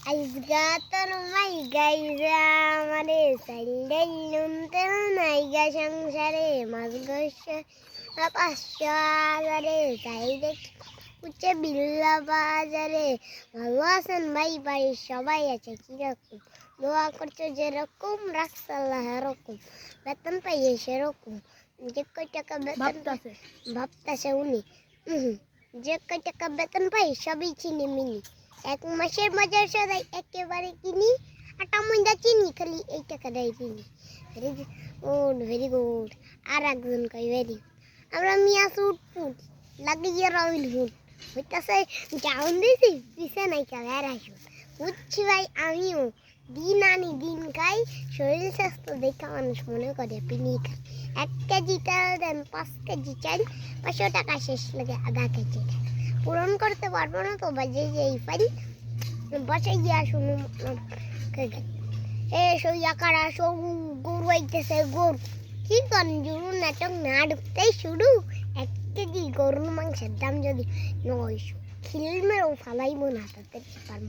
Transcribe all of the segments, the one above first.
আইজগা তোর মাই গাইজা আমারে সাইলেই নুনতে নাইগা সংসারে মাছ গোস 500 চাই দেখি উচ্চে বিল্লা বাজারে ভালো আছেন ভাই বাড়ির সবাই আছে কিরকম দোয়া করছো যেরকম রাখছে আল্লাহ এরকম বেতন পাইয়ে সেরকম যে কয় টাকা বেতন ভাবতাছে উনি যে কয় টাকা বেতন পাই সবই চিনি মিনি এক মাসের মজার সদাই একেবারে কিনি আটা ময়দা চিনি খালি এই টাকা দেয় চিনি ভেরি গুড আর একজন কই ভেরি আমরা মিয়া সুট ফুট লাগিয়ে রইল হুট হইতাছে জাউন দিছি পিছে নাই কালার আসুন বুঝছি ভাই আমিও দিন আনি দিন খাই শরীর স্বাস্থ্য দেখা মানুষ মনে করে পিনি খাই 1 কেজি তেল দেন 5 কেজি চাল 500 টাকা শেষ লাগে আধা কেজি পূরণ করতে পারবো না তো বাজে যেই পারি বসে গিয়া শুনুন সইয়া কারা সৌ গরু আইতেছে গরু কি করেন জুড়ু নাটক না ঢুকতেই শুরু 1 কেজি গরুর মাংসের দাম যদি 900 খিলমেরও ফালাইবো না তাতে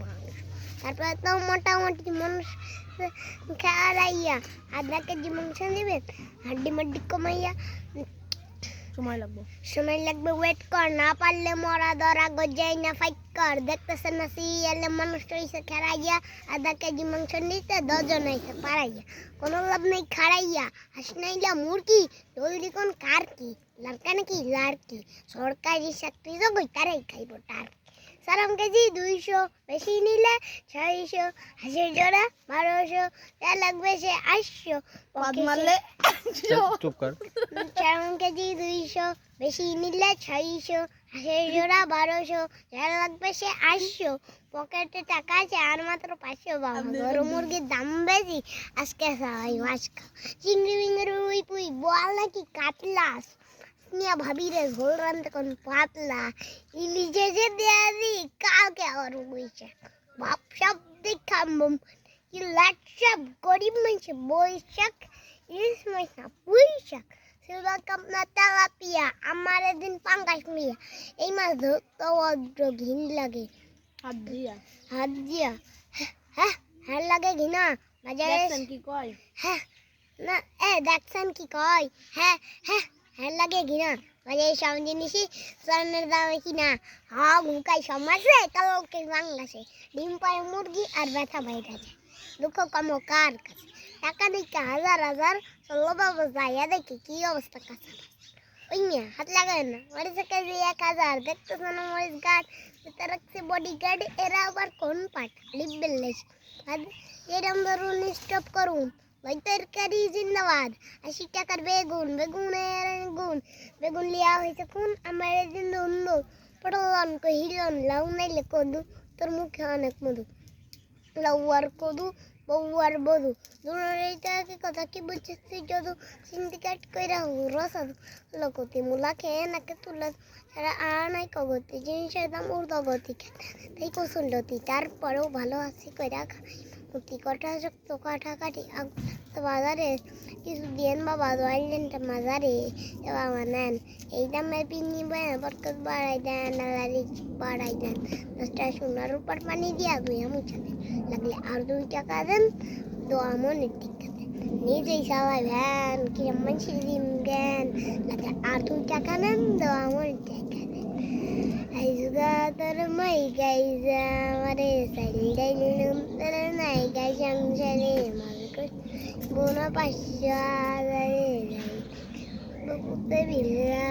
মাংস তারপরে তো মোটামুটি মানুষ খাওয়াইয়া আধা কেজি মাংস নেবেন হাড্ডি মাড্ডি কমাইয়া সময় লাগবে ওয়েট কর না পারলে মরা ধরা গজাই না ফাইট কর দেখতেছে না সিরিয়ালে মানুষ হইছে খেরাইয়া আধা কেজি মাংস নিতে 10 জন হইছে পারাইয়া কোনো লাভ নেই খাড়াইয়া হাসনাইলা মুরগি জলদি কোন কার কি লড়কা নাকি লাড়কি সরকারি চাকরি জগই তারাই খাইব টার সারাম কেজি 200 বেশি নিলে 600 হাসির জোড়া 1200 যা লাগবে সে 800 পদ মারলে চুপ কর সারাম কেজি 200 বেশি নিলে 600 হাসির জোড়া 1200 যা লাগবে সে 800 পকেটে টাকা আছে আর মাত্র 500 বাবা গরু মুরগির দাম বেশি আজকে সবাই মাছ খাও চিংড়ি মিংড়ি রুই পুই বল নাকি কাতলা নিয়া ভাবি রে ঝোল রানতে কোন পাতলা ইলিশে যে দেয়াদি কালকে আবার বইছে বাপ সব দেখাম কি লাট সব গরিব মানুষ বৈশাখ ইলিশ মাছ না পুঁইশাক সিলভার কাপ না তেলাপিয়া আমার দিন পাঙ্গাস মিয়া এই মাছ ধরতে অদ্র ঘিন লাগে হাত দিয়া হ্যাঁ হ্যাঁ লাগে ঘিনা বাজারে কি কয় হ্যাঁ না দেখছেন কি কয় হ্যাঁ হ্যাঁ হ্যাঁ লাগে ঘিনা বাজারে সব জিনিসই স্বর্ণের দামে কিনা হ্যাঁ ঘুকাই সমাজে কালকে বাংলাদেশে ডিম পায় মুরগি আর ব্যথা বাইরে আছে দুঃখ কম কার কাছে টাকা দিকে হাজার হাজার ষোলো বাবু যাইয়া দেখি কি অবস্থা কাছে ওই মিয়া হাত লাগায় না মরিচ কেজি 1000 দেখতেছে না মরিচ গাছ রাখছে বডি গার্ড এরা আবার কোন পাট লিপ বেললেস এরম ধরুন স্টপ করুন ভাই তরকারি জিন্দাবাদ 80 টাকার বেগুন বেগুন লিয়া হয়েছে কোন আমার দিন অন্য পটলন কহিলন লাউ নাইলে কদু তোর মুখে অনেক মধু লাউ আর কদু বউ আর বধু দুটাকে কথা কি বুঝছিস তুই যদু সিন্ডিকেট কইরা রসাদ লোকতি মুলা খেয়ে নাকে তুলা ছাড়া আর নাই কগতি জিনিসের দাম ঊর্ধ্বগতি তাই কৌশলতি তারপরেও ভালো আছি কইরা মুক্তি কটা শক্ত কাটাকাটি বাজারে কিছু দিয়েন বাবা দোয়াইলেনটা মাজারে বাবা নেন এই দামে পিনি বরকত বাড়াই দেন নালারি বাড়াই দেন 10 টাকা সোনার উপর পানি দিয়া ধুইয়া মুছা দেন লাগলে আর 2 টাকা দেন দোয়া মনে টিকা দেন নিজেই সবাই ভ্যান কিরম মানুষ দিন জ্ঞান লাগলে আর 2 টাকা নেন দোয়া মনে টিকা দেন আইজগা তোর মাই গাইজা আমারে সাইলেই নুনতে নাইগা সংসারে বোনা 500 বাবুতে বিল্লা